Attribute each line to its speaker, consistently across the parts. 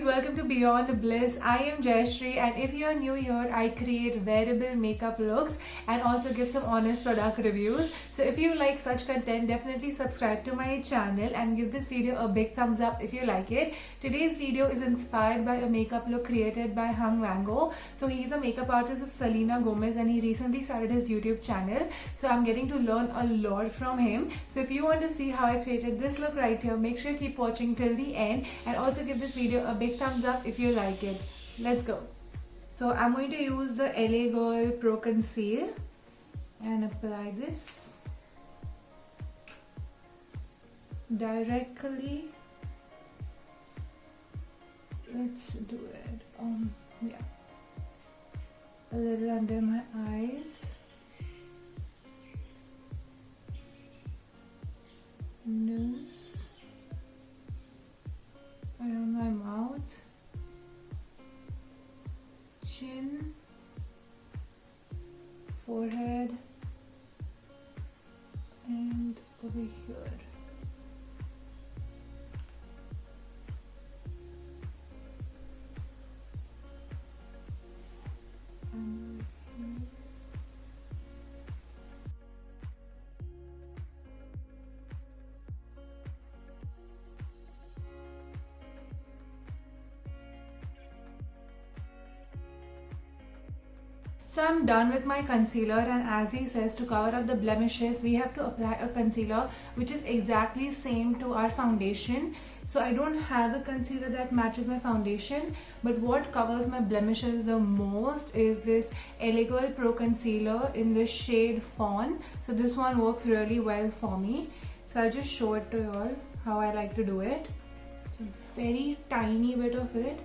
Speaker 1: welcome to Beyond Bliss. I am Jayashree, and if you are new here, I create wearable makeup looks and also give some honest product reviews. So if you like such content, definitely subscribe to my channel and give this video a big thumbs up if you like it. Today's video is inspired by a makeup look created by Hung Wango. So he's a makeup artist of Selena Gomez and he recently started his YouTube channel. So I'm getting to learn a lot from him. So if you want to see how I created this look right here, make sure you keep watching till the end and also give this video a big thumbs up if you like it. Let's go. So I'm going to use the LA Girl Pro Conceal and apply this directly. Let's do it. Yeah, a little under my eyes, nose, around my mouth, chin, forehead, and over here. So I'm done with my concealer, and as he says, to cover up the blemishes we have to apply a concealer which is exactly same to our foundation. So I don't have a concealer that matches my foundation, but what covers my blemishes the most is this LA Girl Pro Concealer in the shade Fawn. So this one works really well for me. So I'll just show it to you all how I like to do it. It's a very tiny bit of it.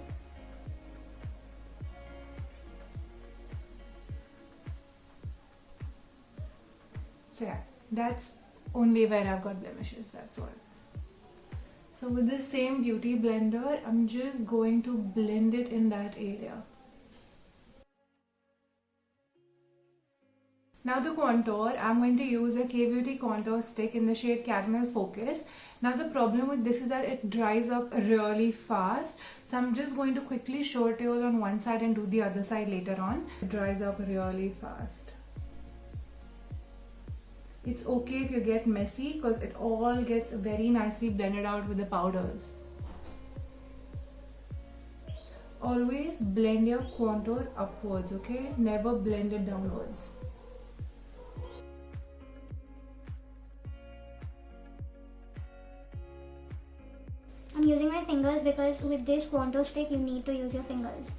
Speaker 1: So yeah, that's only where I've got blemishes, that's all. So with this same beauty blender, I'm just going to blend it in that area. Now to contour, I'm going to use a K-Beauty contour stick in the shade Caramel Focus. Now the problem with this is that it dries up really fast. So I'm just going to quickly show it to you all on one side and do the other side later on. It dries up really fast. It's okay if you get messy because it all gets very nicely blended out with the powders. Always blend your contour upwards, okay? Never blend it downwards.
Speaker 2: I'm using my fingers because with this contour stick you need to use your fingers.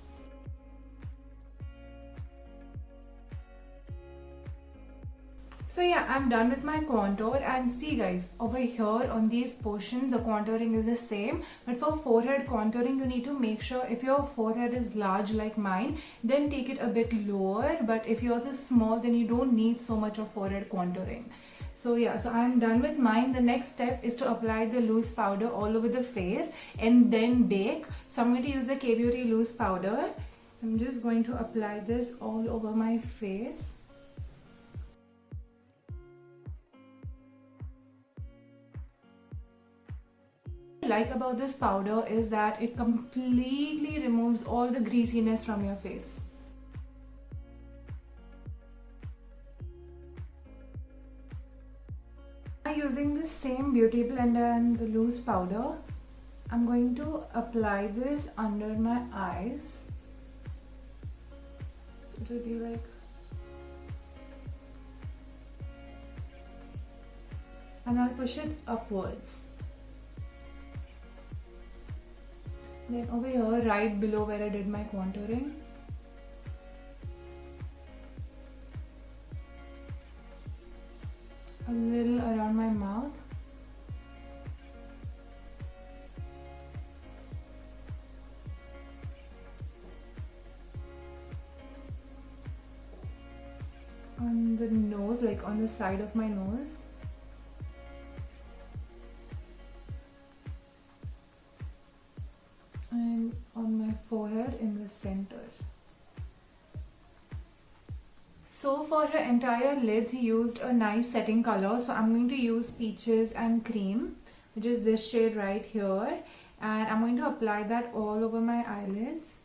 Speaker 1: So yeah, I'm done with my contour, and see guys, over here on these portions the contouring is the same, but for forehead contouring you need to make sure if your forehead is large like mine, then take it a bit lower, but if yours is small then you don't need so much of forehead contouring. So yeah, so I'm done with mine. The next step is to apply the loose powder all over the face and then bake. So I'm going to use the K-Beauty loose powder. I'm just going to apply this all over my face. Like about this powder is that it completely removes all the greasiness from your face. Using the same beauty blender and the loose powder, I'm going to apply this under my eyes. So it will be like, and I'll push it upwards. Then over here, right below where I did my contouring, a little around my mouth, on the nose, like on the side of my nose, and on my forehead in the center. So for her entire lids, he used a nice setting color. So I'm going to use Peaches and Cream, which is this shade right here. and I'm going to apply that all over my eyelids.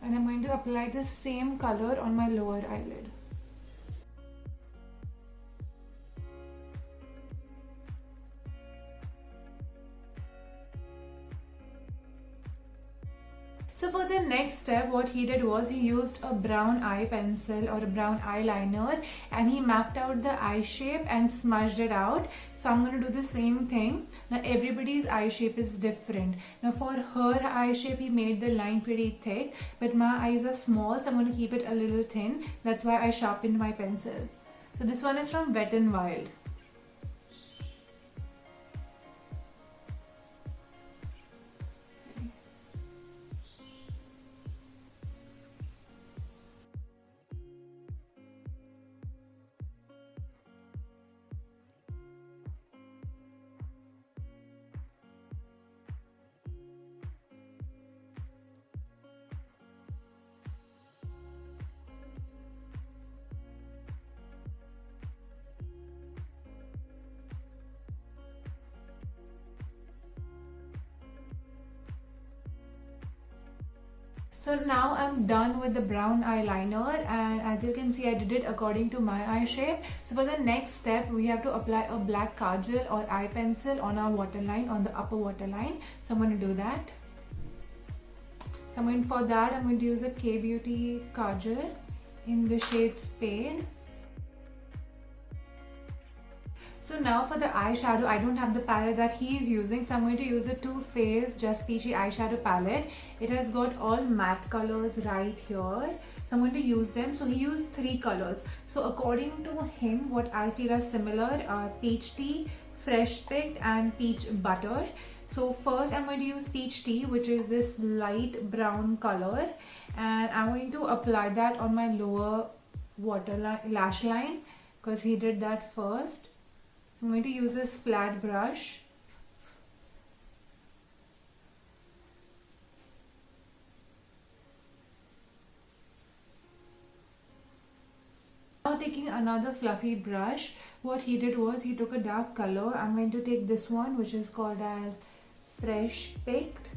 Speaker 1: And I'm going to apply the same color on my lower eyelid. So for the next step, what he did was he used a brown eye pencil or a brown eyeliner, and he mapped out the eye shape and smudged it out. So I'm going to do the same thing. Now everybody's eye shape is different. Now for her eye shape, he made the line pretty thick, but my eyes are small, so I'm going to keep it a little thin. That's why I sharpened my pencil. So this one is from Wet n Wild. So now I'm done with the brown eyeliner, and as you can see I did it according to my eye shape. So for the next step we have to apply a black kajal or eye pencil on our waterline, on the upper waterline. So I'm going to do that. So for that I'm going to use a K-Beauty kajal in the shade Spade. So now for the eyeshadow, I don't have the palette that he is using, so I'm going to use the Too Faced Just Peachy eyeshadow palette. It has got all matte colors right here, so I'm going to use them. So he used 3 colors. So according to him, what I feel are similar are Peach Tea, Fresh Picked and Peach Butter. So first I'm going to use Peach Tea, which is this light brown color, and I'm going to apply that on my lower lash line because he did that first. I'm going to use this flat brush. Now taking another fluffy brush, what he did was he took a dark color. I'm going to take this one, which is called as Fresh Picked,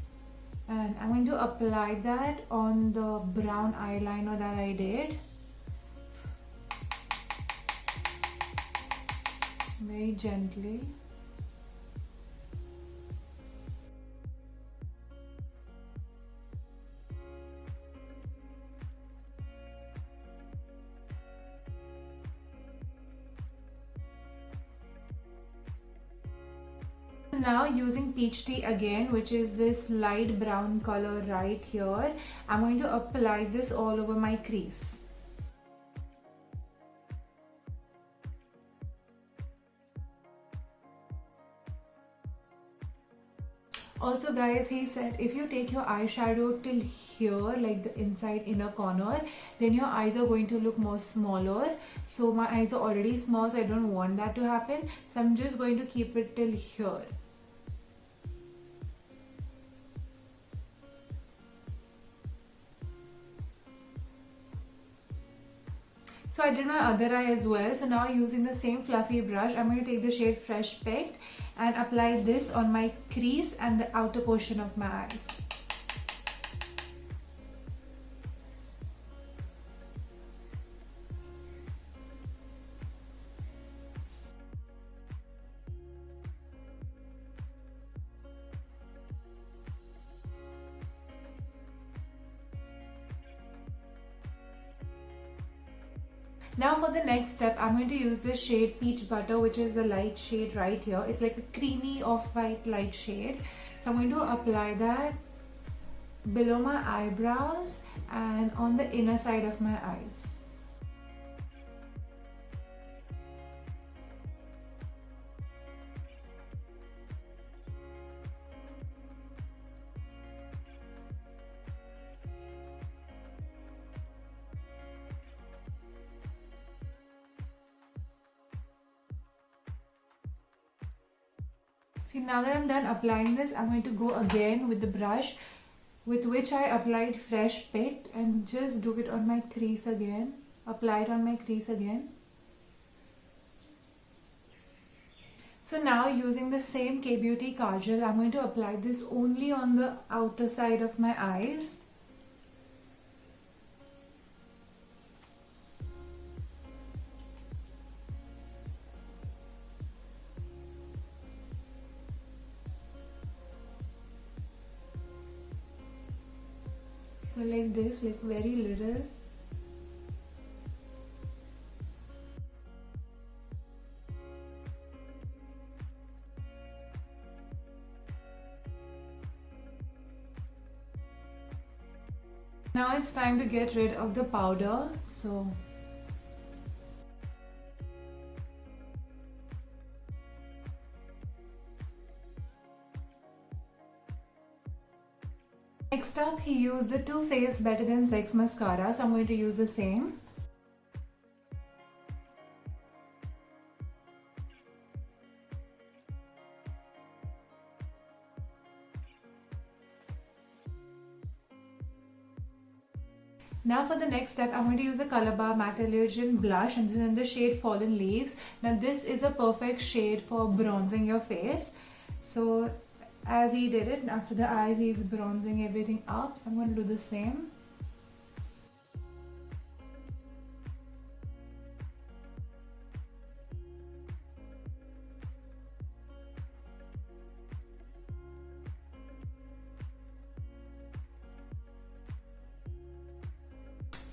Speaker 1: and I'm going to apply that on the brown eyeliner that I did. Very gently. Now using Peach Tea again, which is this light brown color right here, I'm going to apply this all over my crease. Also guys, he said if you take your eyeshadow till here, like the inside inner corner, then your eyes are going to look more smaller. So my eyes are already small, so I don't want that to happen. So I'm just going to keep it till here. So I did my other eye as well. So now using the same fluffy brush, I'm going to take the shade Fresh Picked and apply this on my crease and the outer portion of my eyes. Now for the next step, I'm going to use this shade Peach Butter, which is the light shade right here. It's like a creamy off-white light shade. So I'm going to apply that below my eyebrows and on the inner side of my eyes. See, now that I'm done applying this, I'm going to go again with the brush with which I applied Fresh Picked and just do it on my crease again. Apply it on my crease again. So now using the same K-Beauty Kajal, I'm going to apply this only on the outer side of my eyes. So like this, like very little. Now it's time to get rid of the powder. So next up, he used the Too Faced Better Than Sex mascara, so I'm going to use the same. Now for the next step, I'm going to use the Colourbar Matte Illusion blush, and this is in the shade Fallen Leaves. Now this is a perfect shade for bronzing your face. So as he did it, after the eyes he's bronzing everything up, so I'm going to do the same.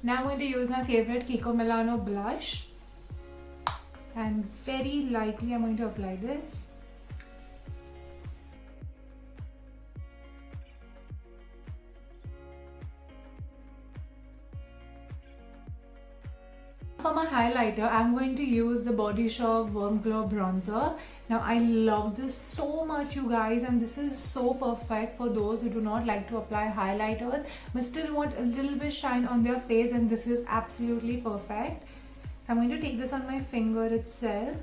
Speaker 1: Now I'm going to use my favorite Kiko Milano blush, and very lightly I'm going to apply this. For my highlighter, I'm going to use the Body Shop Warm Glow Bronzer. Now I love this so much, you guys, and this is so perfect for those who do not like to apply highlighters but still want a little bit shine on their face, and this is absolutely perfect. So I'm going to take this on my finger itself,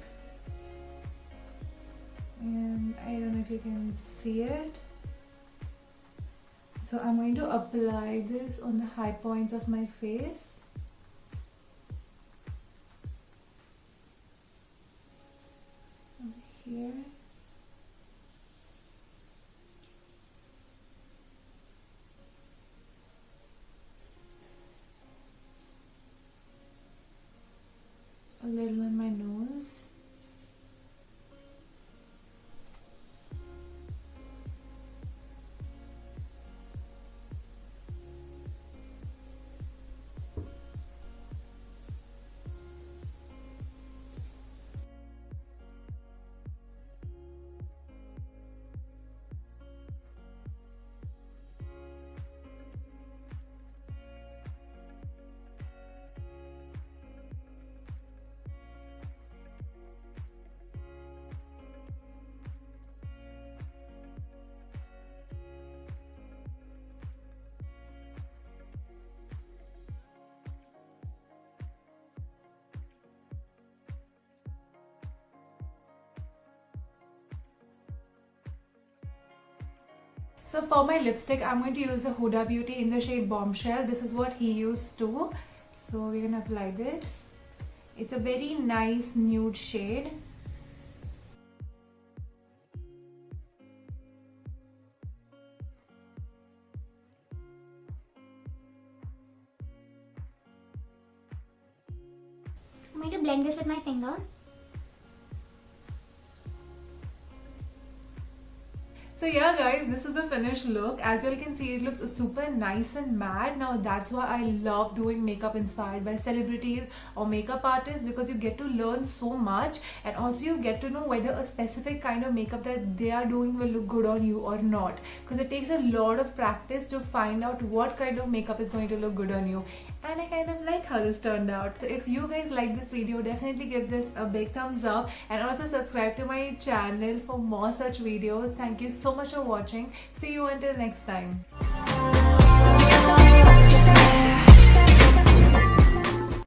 Speaker 1: and I don't know if you can see it. So I'm going to apply this on the high points of my face. Here. A little on my nose. So for my lipstick, I'm going to use the Huda Beauty in the shade Bombshell. This is what he used too. So we're going to apply this. It's a very nice nude shade.
Speaker 2: I'm going to blend this with my finger.
Speaker 1: So yeah guys, this is the finished look. As you all can see, it looks super nice and matte. Now that's why I love doing makeup inspired by celebrities or makeup artists, because you get to learn so much, and also you get to know whether a specific kind of makeup that they are doing will look good on you or not, because it takes a lot of practice to find out what kind of makeup is going to look good on you. And I kind of like how this turned out. So if you guys like this video, definitely give this a big thumbs up, and also subscribe to my channel for more such videos. Thank you so much for watching. See you until next time.